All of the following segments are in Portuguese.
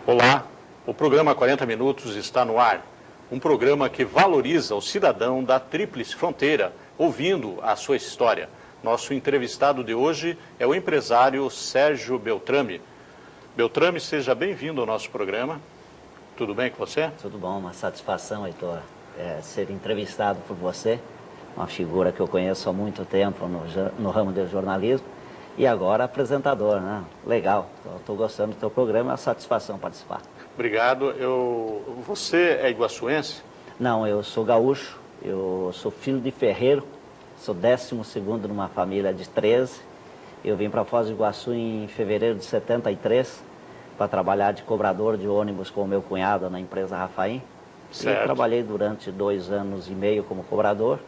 Olá, o programa 40 Minutos está no ar. Um programa que valoriza o cidadão da Tríplice Fronteira, ouvindo a sua história. Nosso entrevistado de hoje é o empresário Sérgio Beltrame. Beltrame, seja bem-vindo ao nosso programa. Tudo bem com você? Tudo bom, uma satisfação, Heitor, ser entrevistado por você, uma figura que eu conheço há muito tempo no ramo do jornalismo e agora apresentador, né? Legal, estou gostando do teu programa, é uma satisfação participar. Obrigado. Você é iguaçuense? Não, eu sou gaúcho, eu sou filho de ferreiro, sou 12º numa família de 13. Eu vim para Foz do Iguaçu em fevereiro de 73 para trabalhar de cobrador de ônibus com o meu cunhado na empresa Rafaim. Certo. E trabalhei durante 2 anos e meio como cobrador,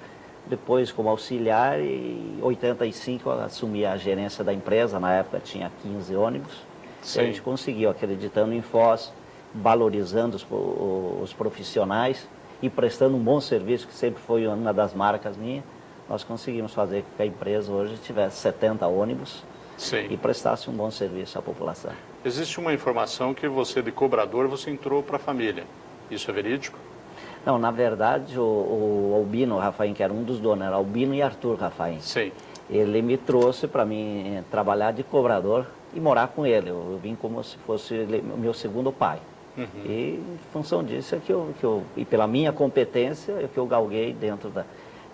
depois como auxiliar e em 85 eu assumi a gerência da empresa, na época tinha 15 ônibus. Sim. E a gente conseguiu, acreditando em Foz, valorizando os profissionais e prestando um bom serviço, que sempre foi uma das marcas minhas, nós conseguimos fazer com que a empresa hoje tivesse 70 ônibus. Sim. E prestasse um bom serviço à população. Existe uma informação que você, de cobrador, você entrou para a família. Isso é verídico? Não, na verdade, o Albino Rafaim, que era um dos donos, era Albino e Arthur Rafaim. Sim. Ele me trouxe para mim trabalhar de cobrador e morar com ele. Eu vim como se fosse o meu segundo pai. Uhum. E em função disso é e pela minha competência, é que eu galguei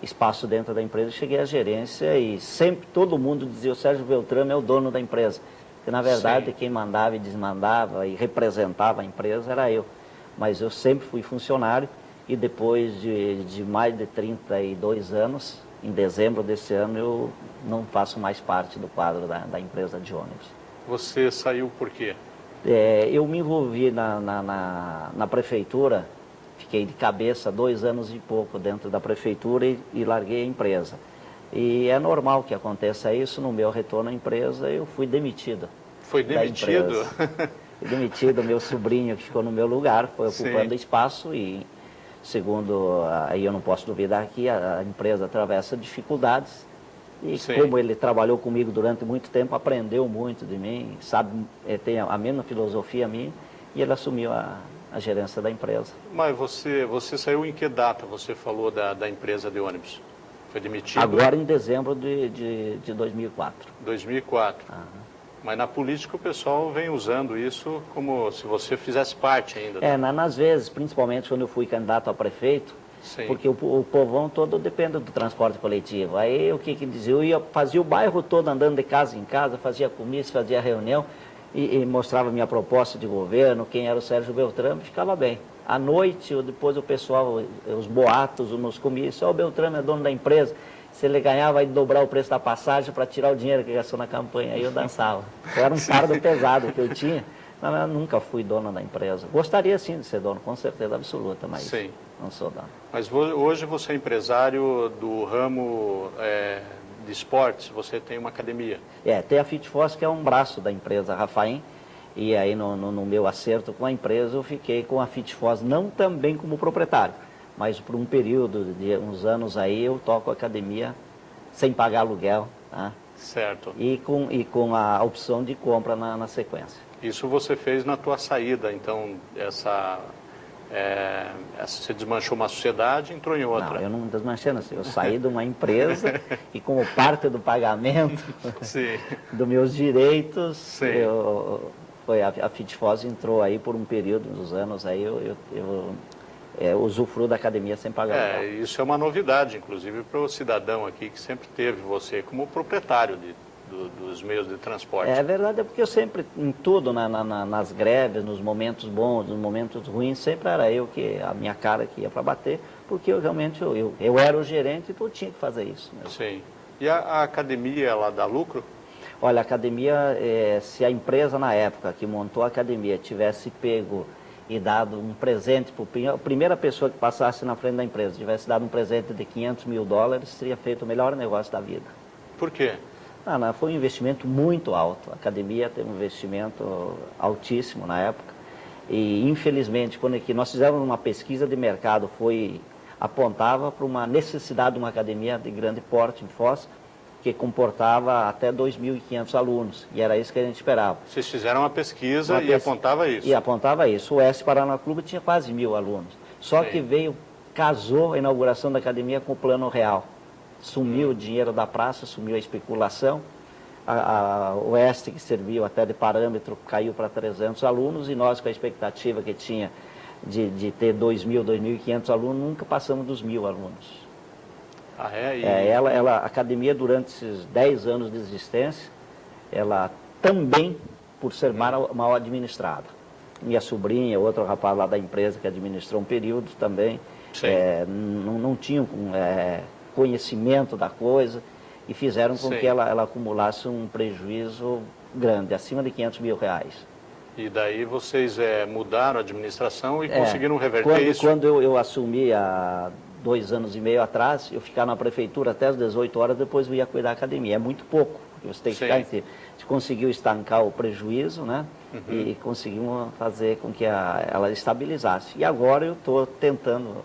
espaço dentro da empresa, cheguei à gerência e sempre todo mundo dizia: o Sérgio Beltrame é o dono da empresa. Porque na verdade Sim. quem mandava e desmandava e representava a empresa era eu. Mas eu sempre fui funcionário e depois de mais de 32 anos, em dezembro desse ano, eu não faço mais parte do quadro da empresa de ônibus. Você saiu por quê? Eu me envolvi na prefeitura, fiquei de cabeça 2 anos e pouco dentro da prefeitura e larguei a empresa. E é normal que aconteça isso. No meu retorno à empresa, eu fui demitido. Foi demitido? Fui demitido, meu sobrinho que ficou no meu lugar, foi ocupando espaço e, segundo, aí eu não posso duvidar que a empresa atravessa dificuldades. E Sim. Como ele trabalhou comigo durante muito tempo, aprendeu muito de mim, sabe, tem a mesma filosofia minha, e ele assumiu a gerência da empresa. Mas você saiu em que data? Você falou da empresa de ônibus? Foi demitido? Agora em dezembro de 2004. 2004. Aham. Mas na política o pessoal vem usando isso como se você fizesse parte ainda. Nas vezes, principalmente quando eu fui candidato a prefeito, Sim. porque o povão todo depende do transporte coletivo. Aí o que dizia? Fazia o bairro todo andando de casa em casa, fazia comício, fazia reunião e mostrava minha proposta de governo, quem era o Sérgio Beltrame, ficava bem. À noite, depois o pessoal, os boatos nos comícios: o Beltrame é dono da empresa, se ele ganhar vai dobrar o preço da passagem para tirar o dinheiro que gastou na campanha. Aí eu dançava. Eu era um fardo pesado que eu tinha, mas eu nunca fui dono da empresa. Gostaria sim de ser dono, com certeza absoluta, mas Sim. não sou dono. Mas hoje você é empresário do ramo de esportes, você tem uma academia. Tem a FitForce, que é um braço da empresa Rafaim, e aí no meu acerto com a empresa eu fiquei com a FitForce, não também como proprietário, mas por um período de uns anos aí eu toco a academia sem pagar aluguel, tá? Certo. E com a opção de compra na sequência. Isso você fez na tua saída, então você desmanchou uma sociedade e entrou em outra. Não, eu não desmanchei, não. Eu saí de uma empresa e como parte do pagamento dos meus direitos, a FitForce entrou aí por um período, uns anos aí, eu usufruo da academia sem pagar. Isso é uma novidade, inclusive, para o cidadão aqui que sempre teve você como proprietário dos meios de transporte. É verdade, porque eu sempre, em tudo, nas greves, nos momentos bons, nos momentos ruins, sempre era a minha cara que ia para bater, porque eu realmente, eu era o gerente, então eu tinha que fazer isso mesmo. Sim. E a academia, ela dá lucro? Olha, a academia, se a empresa na época que montou a academia tivesse pego e dado um presente para a primeira pessoa que passasse na frente da empresa, tivesse dado um presente de $500 mil, teria feito o melhor negócio da vida. Por quê? Foi um investimento muito alto. A academia teve um investimento altíssimo na época. E, infelizmente, quando nós fizemos uma pesquisa de mercado, foi apontava para uma necessidade de uma academia de grande porte em Foz, que comportava até 2.500 alunos, e era isso que a gente esperava. Vocês fizeram uma pesquisa e apontava isso? E apontava isso. O Oeste Paraná Clube tinha quase 1.000 alunos. Só que casou a inauguração da academia com o plano real. Sumiu o dinheiro da praça, sumiu a especulação. O Oeste, que serviu até de parâmetro, caiu para 300 alunos, e nós, com a expectativa que tinha de ter 2.000, 2.500 alunos, nunca passamos dos 1.000 alunos. Ah, é? A academia, durante esses 10 anos de existência, ela também, por ser mal administrada. Minha sobrinha, outro rapaz lá da empresa que administrou um período também, não tinham conhecimento da coisa e fizeram com que ela acumulasse um prejuízo grande, acima de R$500 mil. E daí vocês mudaram a administração e conseguiram reverter isso? Quando eu assumi há 2 anos e meio atrás, eu ficava na prefeitura até as 18 horas, depois eu ia cuidar da academia. É muito pouco, porque você tem que ficar em cima. A gente conseguiu estancar o prejuízo, né? E conseguimos fazer com que ela estabilizasse. E agora eu estou tentando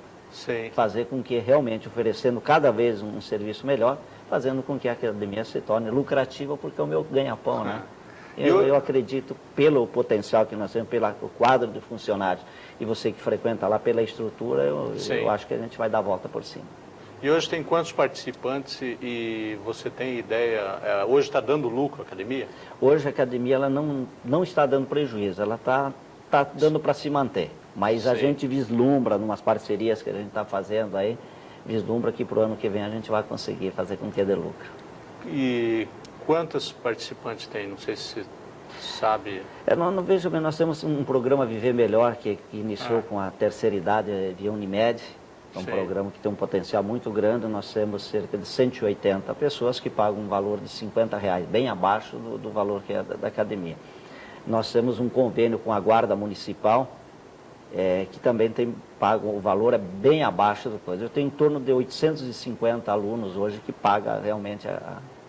fazer com que realmente, oferecendo cada vez um serviço melhor, fazendo com que a academia se torne lucrativa, porque é o meu ganha-pão, né? Eu acredito, pelo potencial que nós temos, pelo quadro de funcionários, e você que frequenta lá, pela estrutura, eu acho que a gente vai dar a volta por cima. E hoje tem quantos participantes e você tem ideia, hoje está dando lucro a academia? Hoje a academia ela não está dando prejuízo, ela está dando para se manter. Mas a gente vislumbra, numas parcerias que a gente está fazendo aí, vislumbra que para o ano que vem a gente vai conseguir fazer com que dê lucro. E quantos participantes tem? Não sei se você sabe. Não vejo bem, nós temos um programa Viver Melhor, que iniciou com a terceira idade via Unimed. É um programa que tem um potencial muito grande. Nós temos cerca de 180 pessoas que pagam um valor de R$50, bem abaixo do valor que é da academia. Nós temos um convênio com a Guarda Municipal, que também paga, o valor é bem abaixo do coisa. Eu tenho em torno de 850 alunos hoje que pagam realmente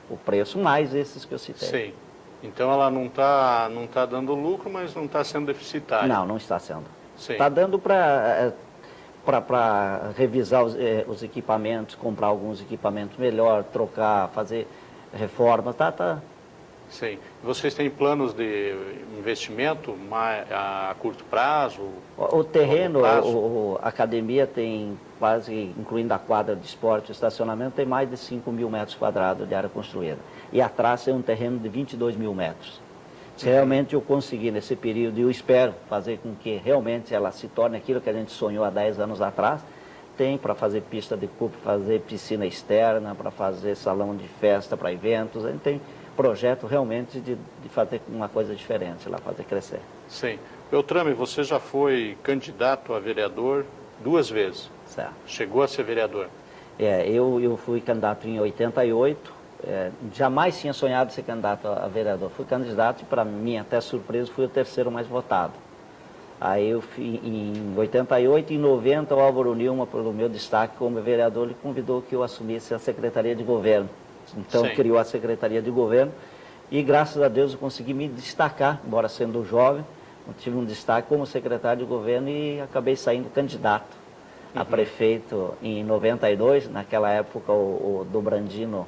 o preço, mais esses que eu citei. Sim. Então ela não tá dando lucro, mas não está sendo deficitária. Não está sendo. Está dando para revisar os equipamentos, comprar alguns equipamentos melhor, trocar, fazer reforma, Sim. Vocês têm planos de investimento a curto prazo? O terreno, a academia tem quase, incluindo a quadra de esporte e estacionamento, tem mais de 5.000 metros quadrados de área construída. E atrás é um terreno de 22 mil metros. Se realmente eu conseguir nesse período, e eu espero fazer com que realmente ela se torne aquilo que a gente sonhou há 10 anos atrás, tem para fazer pista de cup, fazer piscina externa, para fazer salão de festa para eventos, a gente tem projeto realmente de fazer uma coisa diferente lá, fazer crescer. Sim. Beltrame, você já foi candidato a vereador 2 vezes. Certo. Chegou a ser vereador. Eu fui candidato em 88, jamais tinha sonhado ser candidato a vereador. Fui candidato e, para mim, até surpresa, fui o terceiro mais votado. Aí eu fui em 88, em 90, o Álvaro Nilma, pelo meu destaque como vereador, ele convidou que eu assumisse a Secretaria de Governo. Então criou a Secretaria de Governo e, graças a Deus, eu consegui me destacar, embora sendo jovem, eu tive um destaque como secretário de Governo e acabei saindo candidato a prefeito em 92. Naquela época o Dobrandino,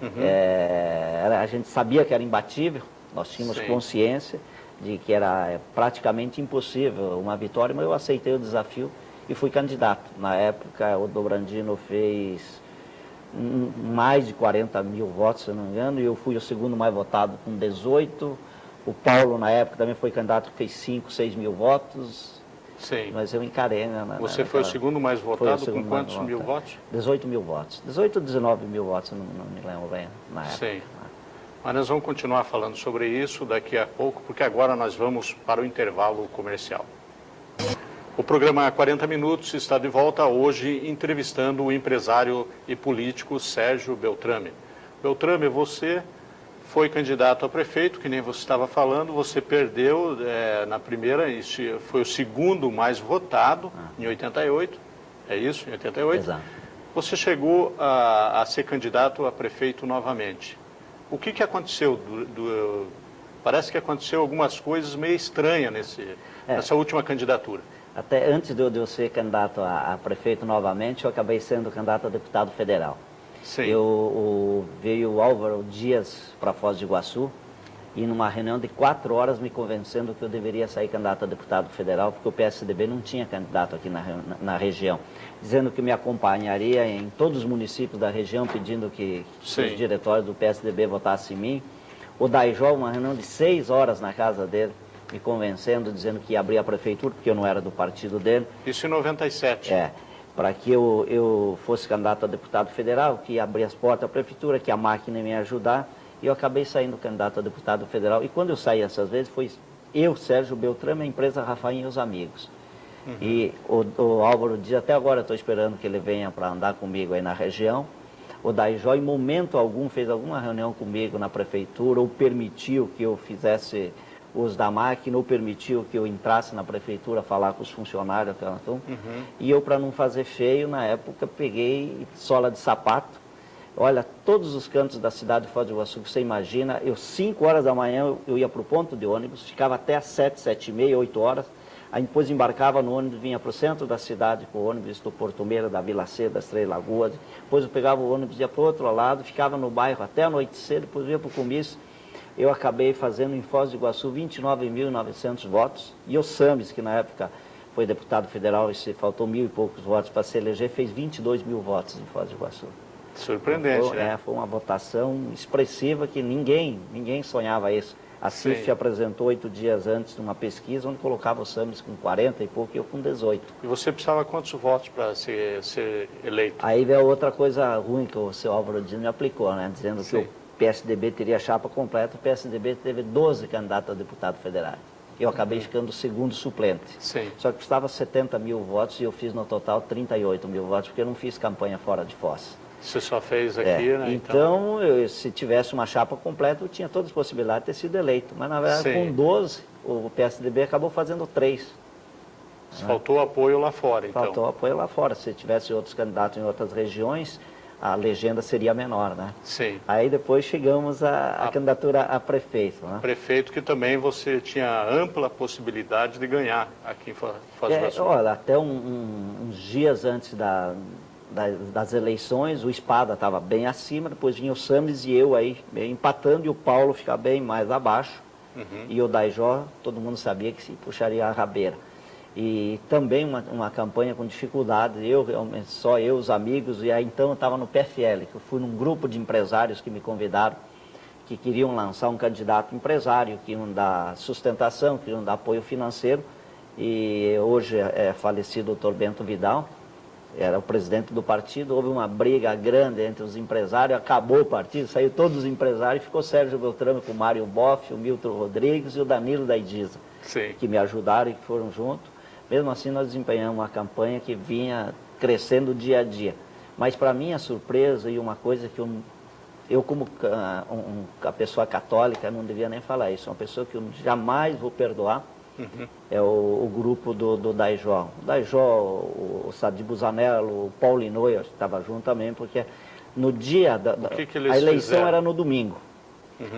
a gente sabia que era imbatível, nós tínhamos consciência de que era praticamente impossível uma vitória, mas eu aceitei o desafio e fui candidato. Na época o Dobrandino fez mais de 40 mil votos, se não me engano, e eu fui o segundo mais votado com 18. O Paulo, na época, também foi candidato que fez 5, 6 mil votos. Sim. Mas eu encarei, né? Você foi o segundo mais votado com quantos mil votos? 18 mil votos. 18 ou 19 mil votos, não me lembro bem na época. Sim. Mas nós vamos continuar falando sobre isso daqui a pouco, porque agora nós vamos para o intervalo comercial. O programa 40 Minutos está de volta hoje entrevistando o empresário e político Sérgio Beltrame. Beltrame, você foi candidato a prefeito, que nem você estava falando, você perdeu na primeira, foi o segundo mais votado em 88, é isso? Em 88? Exato. Você chegou a ser candidato a prefeito novamente. O que aconteceu? Parece que aconteceu algumas coisas meio estranhas nessa última candidatura. Até antes de eu ser candidato a prefeito novamente, eu acabei sendo candidato a deputado federal. Sim. Veio o Álvaro Dias para Foz do Iguaçu e numa reunião de 4 horas me convencendo que eu deveria sair candidato a deputado federal, porque o PSDB não tinha candidato aqui na região, dizendo que me acompanharia em todos os municípios da região, pedindo que os diretórios do PSDB votassem em mim. O Daijó, uma reunião de 6 horas na casa dele, me convencendo, dizendo que ia abrir a prefeitura, porque eu não era do partido dele. Isso em 97. Para que eu fosse candidato a deputado federal, que ia abrir as portas da prefeitura, que a máquina ia me ajudar. E eu acabei saindo candidato a deputado federal. E quando eu saí essas vezes, foi eu, Sérgio Beltrame, a empresa Rafael e os amigos. E o Álvaro Dias, até agora estou esperando que ele venha para andar comigo aí na região. O Daijó, em momento algum, fez alguma reunião comigo na prefeitura, ou permitiu que eu fizesse uso da máquina, ou permitiu que eu entrasse na prefeitura falar com os funcionários. E eu, para não fazer feio, na época, peguei sola de sapato. Olha, todos os cantos da cidade de Foz do Iguaçu, que você imagina, 5 horas da manhã eu ia para o ponto de ônibus, ficava até às 7, 7h30, 8 horas, aí depois embarcava no ônibus, vinha para o centro da cidade com o ônibus do Porto Meira, da Vila C, das Três Lagoas, depois eu pegava o ônibus, ia para o outro lado, ficava no bairro até anoitecer, depois ia para o comício. Eu acabei fazendo em Foz do Iguaçu 29.900 votos, e o Sames, que na época foi deputado federal e faltou 1.000 e poucos votos para se eleger, fez 22 mil votos em Foz do Iguaçu. Surpreendente, né? Foi uma votação expressiva que ninguém sonhava isso. A CIF apresentou 8 dias antes uma pesquisa onde colocava o Sames com 40 e pouco e eu com 18. E você precisava quantos votos para ser eleito? Aí veio outra coisa ruim que o seu Álvaro Dias me aplicou, né? Dizendo que o PSDB teria chapa completa, o PSDB teve 12 candidatos a deputado federal. Eu acabei ficando o segundo suplente. Só que precisava 70 mil votos e eu fiz no total 38 mil votos, porque eu não fiz campanha fora de Foz. Você só fez aqui, né? Então, se tivesse uma chapa completa, eu tinha todas as possibilidades de ter sido eleito. Mas, na verdade, com 12, o PSDB acabou fazendo 3. Faltou apoio lá fora, então. Faltou apoio lá fora. Se tivesse outros candidatos em outras regiões, a legenda seria menor, né? Aí depois chegamos à candidatura a prefeito, né? Prefeito que também você tinha ampla possibilidade de ganhar aqui em Foz do Iguaçu. Olha, até uns dias antes das eleições, o Espada estava bem acima, depois vinha o Sames e eu aí empatando, e o Paulo fica bem mais abaixo, e o Daijó, todo mundo sabia que se puxaria a rabeira. E também uma campanha com dificuldades, só eu, os amigos, e aí então eu estava no PFL, que eu fui num grupo de empresários que me convidaram, que queriam lançar um candidato empresário, que queriam dar sustentação, queriam dar apoio financeiro, e hoje é falecido o Dr. Bento Vidal, era o presidente do partido, houve uma briga grande entre os empresários, acabou o partido, saiu todos os empresários, ficou Sérgio Beltrame com o Mário Boff, o Milton Rodrigues e o Danilo da Idiza, que me ajudaram e que foram juntos. Mesmo assim, nós desempenhamos uma campanha que vinha crescendo dia a dia. Mas, para minha surpresa, e uma coisa que eu como a pessoa católica, não devia nem falar isso, uma pessoa que eu jamais vou perdoar, é o grupo do Daijó. O Daijó, o Sadi Busanello, o Paulo Inoue, que estava junto também, porque no dia a eleição era no domingo.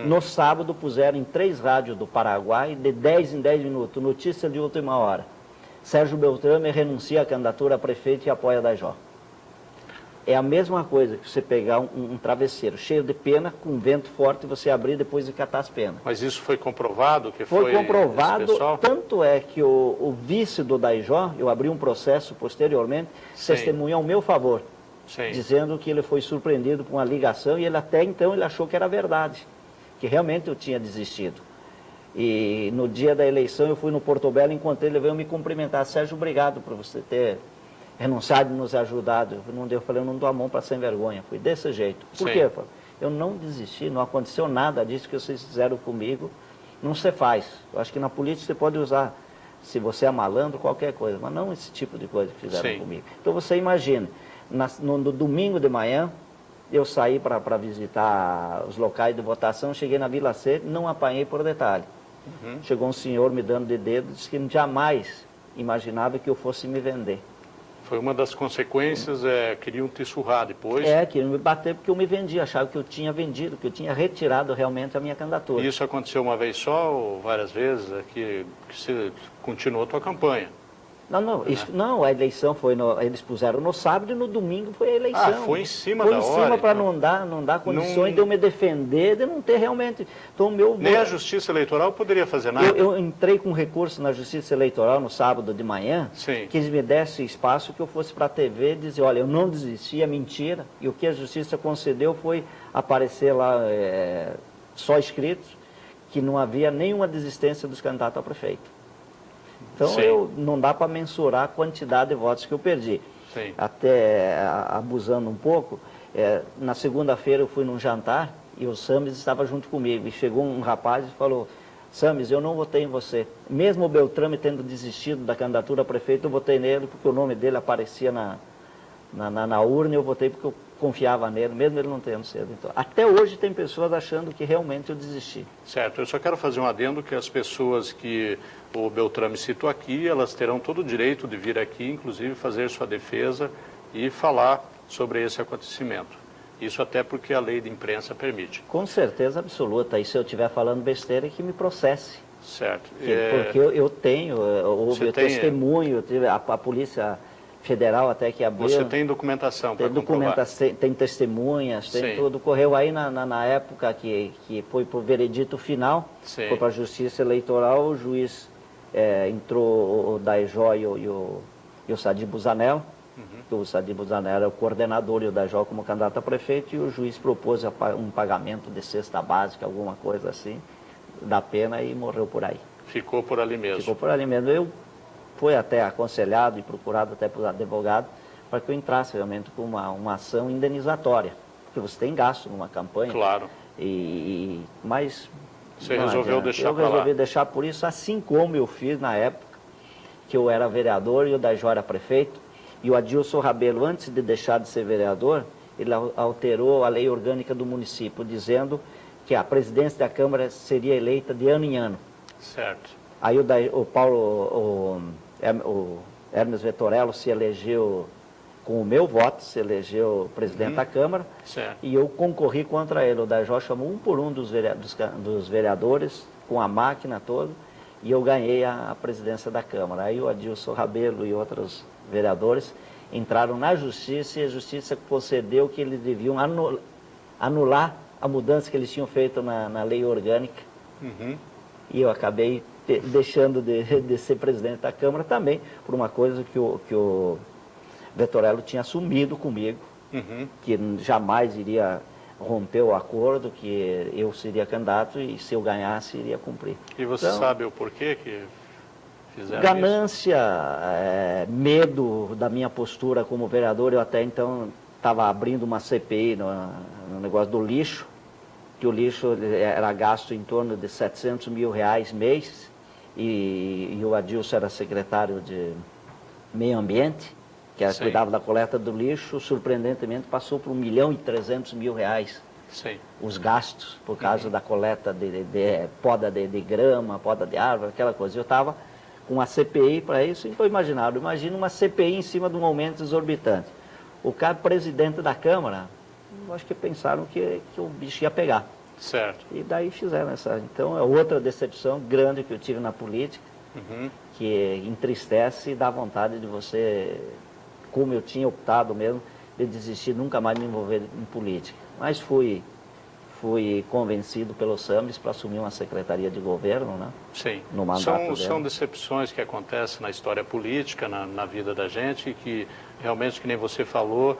No sábado puseram em 3 rádios do Paraguai, de 10 em 10 minutos, notícia de última hora. Sérgio Beltrame renuncia à candidatura a prefeito e apoia Daijó. É a mesma coisa que você pegar um travesseiro cheio de pena, com vento forte, você abrir depois de catar as penas. Mas isso foi comprovado? Foi comprovado, tanto é que o vice do Daijó, eu abri um processo posteriormente, testemunha ao meu favor, dizendo que ele foi surpreendido por uma ligação e ele até então ele achou que era verdade, que realmente eu tinha desistido. E no dia da eleição eu fui no Porto Belo, encontrei ele, veio me cumprimentar. Sérgio, obrigado por você ter renunciado e nos ajudado. Eu falei, eu não dou a mão para sem vergonha. Fui desse jeito. Por quê? Eu não desisti, não aconteceu nada disso que vocês fizeram comigo. Não se faz. Eu acho que na política você pode usar, se você é malandro, qualquer coisa, mas não esse tipo de coisa que fizeram comigo. Então você imagina, no domingo de manhã, eu saí para visitar os locais de votação, cheguei na Vila C, não apanhei por detalhe. Chegou um senhor me dando de dedo, disse que jamais imaginava que eu fosse me vender. Foi uma das consequências, queriam te surrar depois? Queriam me bater porque eu me vendi, achavam que eu tinha vendido, que eu tinha retirado realmente a minha candidatura. E isso aconteceu uma vez só ou várias vezes, que você continuou a tua campanha? Não, a eleição foi, eles puseram no sábado e no domingo foi a eleição. Ah, foi em cima da hora. Foi em cima para então. não dar condições de eu me defender, de não ter realmente... Então, Nem a Justiça Eleitoral poderia fazer nada? Eu entrei com recurso na Justiça Eleitoral no sábado de manhã, Sim. que eles me dessem espaço que eu fosse para a TV e dizer, olha, eu não desisti, é mentira, e o que a Justiça concedeu foi aparecer lá só escritos que não havia nenhuma desistência dos candidatos a prefeito. Então, não dá para mensurar a quantidade de votos que eu perdi. Sim. Até abusando um pouco, na segunda-feira eu fui num jantar e o Sames estava junto comigo. E chegou um rapaz e falou, Sames, eu não votei em você. Mesmo o Beltrame tendo desistido da candidatura a prefeito, eu votei nele porque o nome dele aparecia na urna e eu votei porque eu confiava nele, mesmo ele não tendo sido. Então, até hoje tem pessoas achando que realmente eu desisti. Certo, eu só quero fazer um adendo que as pessoas que o Beltrame citou aqui, elas terão todo o direito de vir aqui, inclusive fazer sua defesa e falar sobre esse acontecimento. Isso até porque a lei de imprensa permite. Com certeza absoluta, e se eu estiver falando besteira, que me processe. Certo. Porque eu tenho, houve testemunho, a Polícia Federal até que abriu. Você tem documentação para comprovar? Tem testemunhas, tem tudo. Ocorreu aí na época que foi para o veredito final, foi para a Justiça Eleitoral, o juiz entrou o Daijó e o Sadi Busanello. O Sadi Busanello era o coordenador e o Daijó como candidato a prefeito, e o juiz propôs um pagamento de cesta básica, alguma coisa assim, da pena, e morreu por aí. Ficou por ali mesmo? Ficou por ali mesmo. Eu fui até aconselhado e procurado até por advogado para que eu entrasse realmente com uma ação indenizatória, porque você tem gasto numa campanha. Claro. Mas você resolveu deixar para lá? Eu resolvi deixar por isso, assim como eu fiz na época que eu era vereador e o Daijó era prefeito, e o Adilson Rabelo, antes de deixar de ser vereador, ele alterou a lei orgânica do município, dizendo que a presidência da Câmara seria eleita de ano em ano. Certo. Aí o Hermes Vettorello se elegeu com o meu voto, se elegeu presidente da Câmara, certo. E eu concorri contra ele. O Daijó chamou um por um dos vereadores, com a máquina toda, e eu ganhei a presidência da Câmara. Aí o Adilson Rabelo e outros vereadores entraram na Justiça, e a Justiça concedeu que eles deviam anular a mudança que eles tinham feito na lei orgânica. E eu acabei deixando de ser presidente da Câmara também, por uma coisa que o Vettorello tinha assumido comigo, que jamais iria romper o acordo, que eu seria candidato e se eu ganhasse iria cumprir. E você sabe o porquê que fizeram ganância, medo da minha postura como vereador. Eu até então estava abrindo uma CPI no negócio do lixo, que o lixo era gasto em torno de R$700 mil mês, e o Adilson era secretário de Meio Ambiente, que cuidava da coleta do lixo. Surpreendentemente passou por R$1.300.000 os gastos por causa da coleta de poda de grama, poda de árvore, aquela coisa. Eu estava com uma CPI para isso, então imagina uma CPI em cima de um aumento exorbitante. O cara, presidente da Câmara, eu acho que pensaram que o bicho ia pegar. Certo. E daí fizeram essa. Então é outra decepção grande que eu tive na política, que entristece e dá vontade de você, como eu tinha optado mesmo, de desistir, nunca mais me envolver em política. Mas fui convencido pelo Sames para assumir uma secretaria de governo, né? Sim. No mandato são decepções que acontecem na história política, na vida da gente, que realmente, que nem você falou,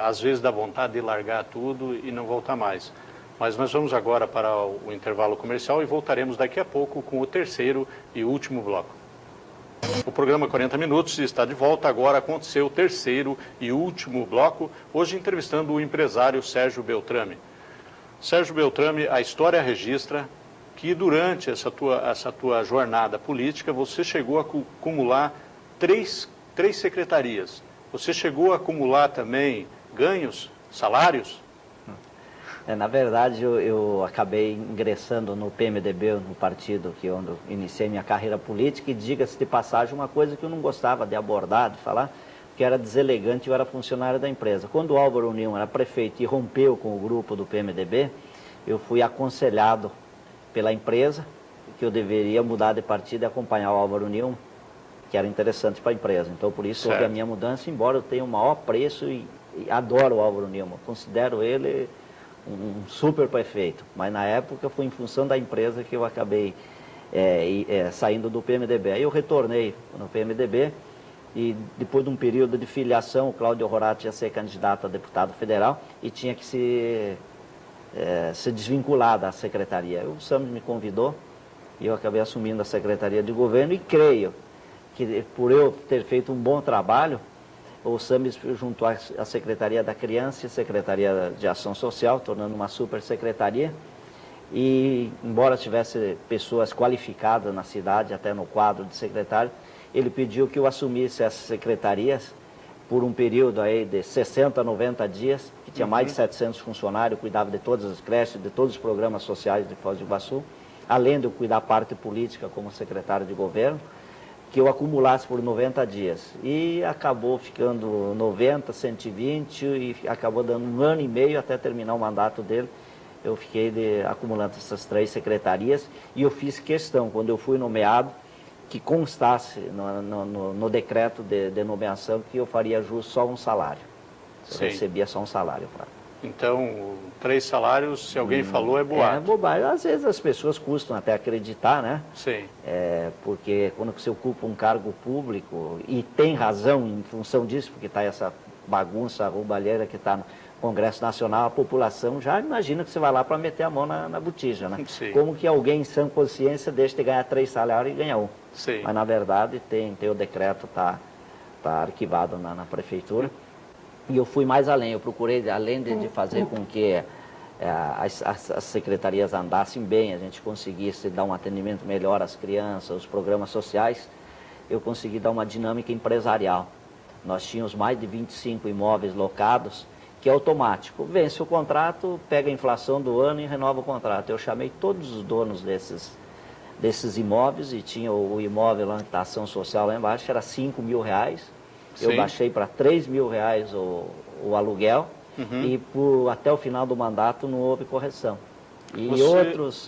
às vezes dá vontade de largar tudo e não voltar mais. Mas nós vamos agora para o intervalo comercial e voltaremos daqui a pouco com o terceiro e último bloco. O programa 40 Minutos está de volta agora com o seu terceiro e último bloco, hoje entrevistando o empresário Sérgio Beltrame. Sérgio Beltrame, a história registra que durante essa tua jornada política você chegou a acumular três secretarias. Você chegou a acumular também ganhos, salários? Na verdade, eu acabei ingressando no PMDB, no partido onde eu iniciei minha carreira política, e diga-se de passagem, uma coisa que eu não gostava de abordar, de falar, que era deselegante, eu era funcionário da empresa. Quando o Álvaro União era prefeito e rompeu com o grupo do PMDB, eu fui aconselhado pela empresa que eu deveria mudar de partido e acompanhar o Álvaro União, que era interessante para a empresa. Então, por isso, houve a Certo. minha mudança, embora eu tenha o maior preço e adoro o Álvaro Neumann. Considero ele um super prefeito, mas na época foi em função da empresa que eu acabei saindo do PMDB. Aí eu retornei no PMDB e depois de um período de filiação, o Cláudio Horatti ia ser candidato a deputado federal e tinha que se desvincular da secretaria. O Sami me convidou e eu acabei assumindo a secretaria de governo e creio que por eu ter feito um bom trabalho, o Sami juntou a Secretaria da Criança e a Secretaria de Ação Social, tornando uma super secretaria. E, embora tivesse pessoas qualificadas na cidade, até no quadro de secretário, ele pediu que eu assumisse essas secretarias por um período aí de 60 a 90 dias, que tinha mais de 700 funcionários, cuidava de todas as creches, de todos os programas sociais de Foz do Iguaçu, além de eu cuidar da parte política como secretário de governo, que eu acumulasse por 90 dias. E acabou ficando 90, 120 e acabou dando um ano e meio até terminar o mandato dele. Eu fiquei acumulando essas 3 secretarias e eu fiz questão, quando eu fui nomeado, que constasse no decreto de nomeação que eu faria jus só um salário. Eu recebia só um salário. Então, 3 salários, se alguém falou, é boato. É bobagem. Às vezes as pessoas custam até acreditar, né? Sim. Porque quando você ocupa um cargo público, e tem razão em função disso, porque está essa bagunça roubalheira que está no Congresso Nacional, a população já imagina que você vai lá para meter a mão na botija, né? Sim. Como que alguém em sã consciência deixa de ganhar 3 salários e ganha 1? Sim. Mas na verdade tem o decreto, tá arquivado na prefeitura. E eu fui mais além, eu procurei, além de fazer com que as secretarias andassem bem, a gente conseguisse dar um atendimento melhor às crianças, os programas sociais, eu consegui dar uma dinâmica empresarial. Nós tínhamos mais de 25 imóveis locados, que é automático. Vence o contrato, pega a inflação do ano e renova o contrato. Eu chamei todos os donos desses imóveis e tinha o imóvel lá da ação social lá embaixo, era R$5.000. Sim. Eu baixei para R$3.000 o aluguel e até o final do mandato não houve correção. E outros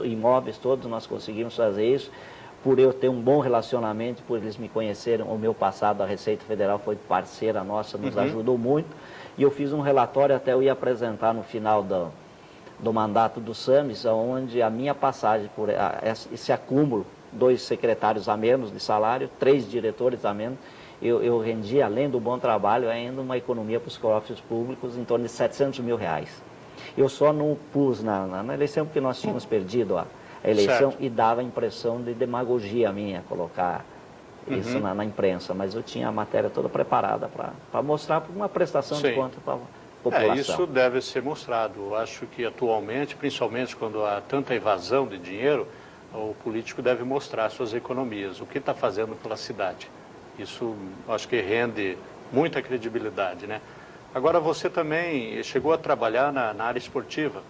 imóveis todos nós conseguimos fazer isso, por eu ter um bom relacionamento, por eles me conhecerem, o meu passado, a Receita Federal foi parceira nossa, nos ajudou muito. E eu fiz um relatório, até eu ia apresentar no final do mandato do SAMES, onde a minha passagem por esse acúmulo, 2 secretários a menos de salário, 3 diretores a menos, eu rendi, além do bom trabalho, ainda uma economia para os cofres públicos em torno de R$700.000. Eu só não pus na eleição porque nós tínhamos perdido a eleição, certo, e dava a impressão de demagogia minha colocar isso na imprensa, mas eu tinha a matéria toda preparada para mostrar uma prestação de conta para a população. Isso deve ser mostrado. Eu acho que atualmente, principalmente quando há tanta evasão de dinheiro, o político deve mostrar suas economias, o que está fazendo pela cidade. Isso acho que rende muita credibilidade, né? Agora você também chegou a trabalhar na área esportiva.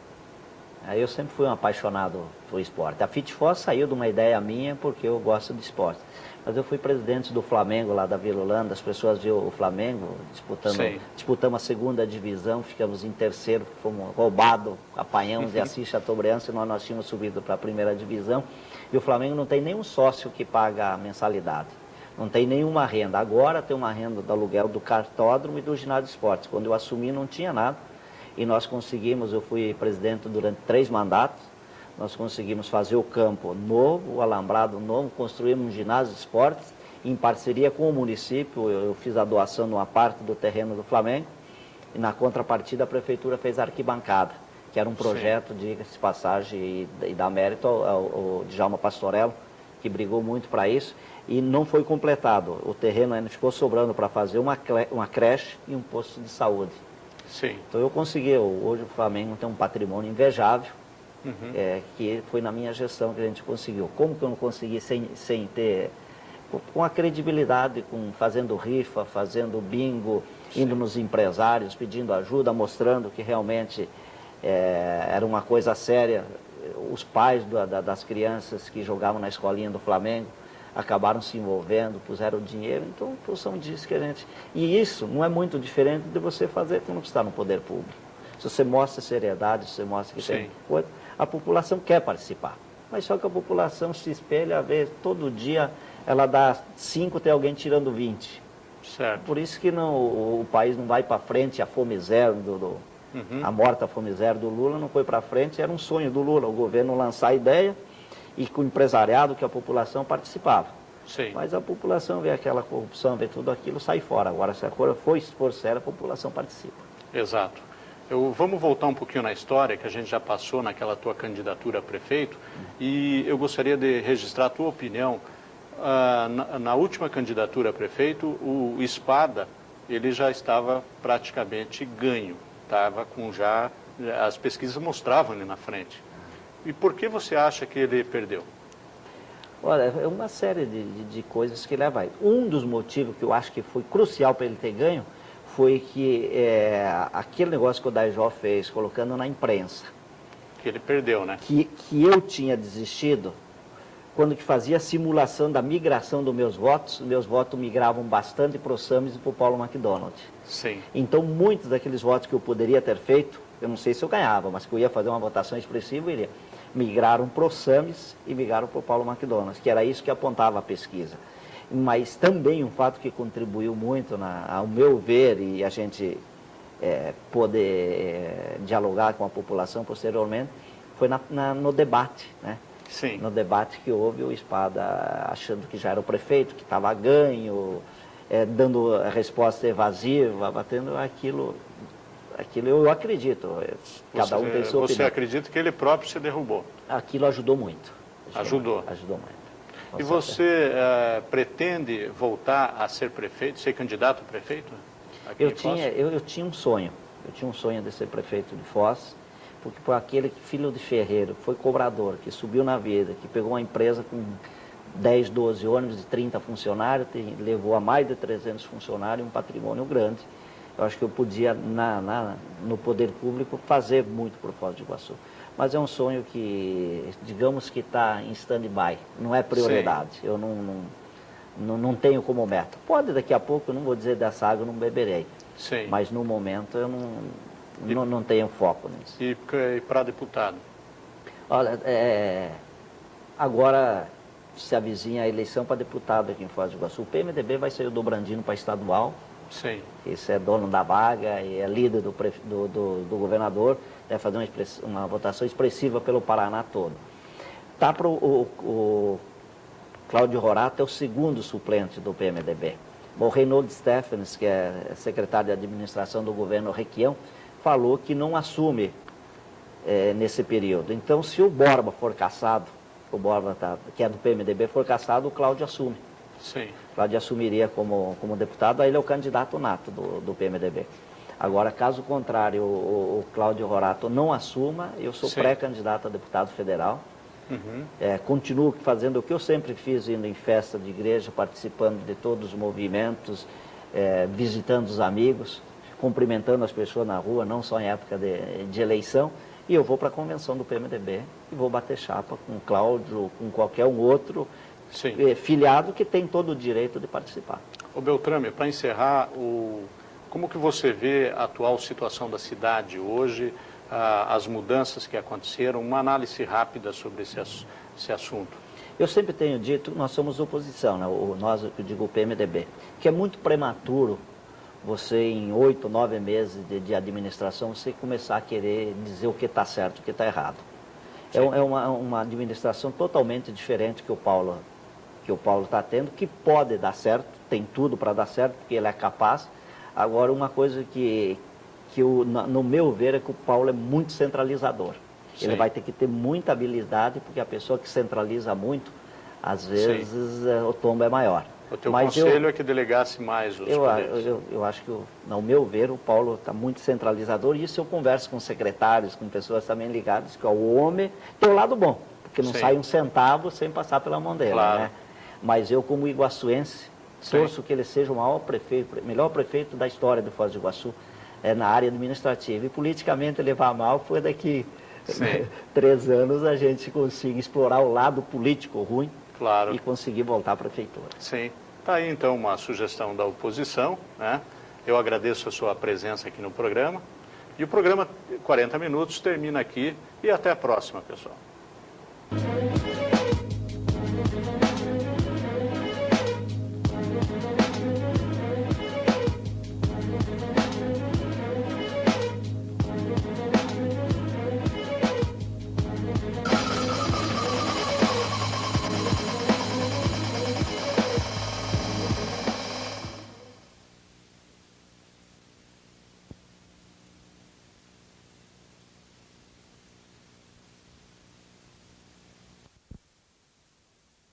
Eu sempre fui um apaixonado por esporte. A Fitfoz saiu de uma ideia minha porque eu gosto de esporte. Mas eu fui presidente do Flamengo lá da Vila Holanda, as pessoas viram o Flamengo disputamos a 2ª divisão, ficamos em 3º, fomos roubados, apanhamos de Assis Chateaubriand, senão nós tínhamos subido para a 1ª divisão. E o Flamengo não tem nenhum sócio que paga a mensalidade. Não tem nenhuma renda. Agora tem uma renda do aluguel do cartódromo e do ginásio de esportes. Quando eu assumi não tinha nada. E nós conseguimos, eu fui presidente durante 3 mandatos, nós conseguimos fazer o campo novo, o alambrado novo, construímos um ginásio de esportes, em parceria com o município, eu fiz a doação de uma parte do terreno do Flamengo, e na contrapartida a prefeitura fez a arquibancada, que era um projeto, diga-se de passagem, e dá mérito ao Djalma Pastorello, que brigou muito para isso, e não foi completado. O terreno ainda ficou sobrando para fazer uma creche e um posto de saúde. Sim. Então eu consegui, hoje o Flamengo tem um patrimônio invejável, que foi na minha gestão que a gente conseguiu. Como que eu não consegui sem ter, com a credibilidade, fazendo rifa, fazendo bingo, indo nos empresários, pedindo ajuda, mostrando que realmente era uma coisa séria. Os pais das crianças que jogavam na escolinha do Flamengo acabaram se envolvendo, puseram dinheiro, então, em função disso que a gente... E isso não é muito diferente de você fazer quando você está no poder público. Se você mostra seriedade, se você mostra que tem coisa, a população quer participar. Mas só que a população se espelha, vê todo dia ela dá 5, tem alguém tirando 20. Certo. Por isso que o país não vai para frente, a fome zero, a morta fome zero do Lula não foi para frente, era um sonho do Lula, o governo lançar a ideia e com o empresariado, que a população participava. Sim. Mas a população vê aquela corrupção, vê tudo aquilo, sai fora. Agora, se a coisa for séria, a população participa. Exato. Vamos voltar um pouquinho na história, que a gente já passou naquela tua candidatura a prefeito, e eu gostaria de registrar a tua opinião. Na última candidatura a prefeito, o Espada, ele já estava praticamente ganho, estava com já, as pesquisas mostravam ele na frente. E por que você acha que ele perdeu? Olha, é uma série de coisas que leva a ele. Um dos motivos que eu acho que foi crucial para ele ter ganho foi que aquele negócio que o Daijó fez, colocando na imprensa. Que ele perdeu, né? Que eu tinha desistido quando que fazia a simulação da migração dos meus votos migravam bastante para o Sames e para o Paulo McDonald. Sim. Então, muitos daqueles votos que eu poderia ter feito, eu não sei se eu ganhava, mas que eu ia fazer uma votação expressiva, eu iria. Migraram para o Sames e migraram para o Paulo McDonald, que era isso que apontava a pesquisa. Mas também um fato que contribuiu muito, ao meu ver, e a gente poder dialogar com a população posteriormente, foi no debate, né? Sim. No debate que houve, o Espada achando que já era o prefeito, que estava ganho, dando a resposta evasiva, batendo aquilo eu acredito. Cada um tem sua opinião. Você acredita que ele próprio se derrubou? Aquilo ajudou muito. Ajudou muito. E você pretende voltar a ser prefeito, ser candidato a prefeito? Eu tinha um sonho. Eu tinha um sonho de ser prefeito de Foz, porque foi aquele filho de ferreiro, que foi cobrador, que subiu na vida, que pegou uma empresa com 10, 12 ônibus de 30 funcionários, levou a mais de 300 funcionários, um patrimônio grande. Eu acho que eu podia, no poder público, fazer muito por Foz do Iguaçu. Mas é um sonho que, digamos que está em stand-by, não é prioridade. Sim. Eu não tenho como meta. Pode daqui a pouco, eu não vou dizer dessa água, eu não beberei. Sim. Mas no momento eu não tenho foco nisso. E para deputado? Olha, agora se avizinha a eleição para deputado aqui em Foz do Iguaçu. O PMDB vai sair o Dobrandino para estadual. Sim. Esse é dono da vaga e é líder do governador. Deve fazer uma votação expressiva pelo Paraná todo. Tá para o Cláudio Rorato, é o segundo suplente do PMDB. O Reinaldo Stephens, que é secretário de administração do governo Requião, falou que não assume nesse período. Então, se o Borba for cassado, o Borba, que é do PMDB, for cassado, o Cláudio assume. Sim. O Cláudio assumiria como deputado, aí ele é o candidato nato do PMDB. Agora, caso contrário, o Cláudio Rorato não assuma, eu sou pré-candidato a deputado federal. Uhum. Continuo fazendo o que eu sempre fiz, indo em festa de igreja, participando de todos os movimentos, visitando os amigos, cumprimentando as pessoas na rua, não só em época de eleição. E eu vou para a convenção do PMDB e vou bater chapa com o Cláudio, com qualquer um outro filiado que tem todo o direito de participar. Ô Beltrame, para encerrar, como que você vê a atual situação da cidade hoje, as mudanças que aconteceram, uma análise rápida sobre esse assunto? Eu sempre tenho dito que nós somos oposição, né? Nós, eu digo o PMDB, que é muito prematuro você em 8, 9 meses de administração, você começar a querer dizer o que está certo e o que está errado. É uma administração totalmente diferente que o Paulo está tendo, que pode dar certo, tem tudo para dar certo, porque ele é capaz. Agora, uma coisa que no meu ver, é que o Paulo é muito centralizador. Sim. Ele vai ter que ter muita habilidade, porque a pessoa que centraliza muito, às vezes o tombo é maior. O teu conselho é que delegasse mais os poderes. Eu acho que, no meu ver, o Paulo está muito centralizador, e isso eu converso com secretários, com pessoas também ligadas, que o homem tem o lado bom, porque não sai um centavo sem passar pela mão dele, claro, né? Mas eu, como iguaçuense, torço que ele seja o melhor prefeito da história do Foz do Iguaçu, na área administrativa. E politicamente levar mal foi daqui 3 anos a gente consiga explorar o lado político ruim, claro, e conseguir voltar à prefeitura. Sim. Está aí então uma sugestão da oposição, né? Eu agradeço a sua presença aqui no programa. E o programa 40 Minutos termina aqui e até a próxima, pessoal.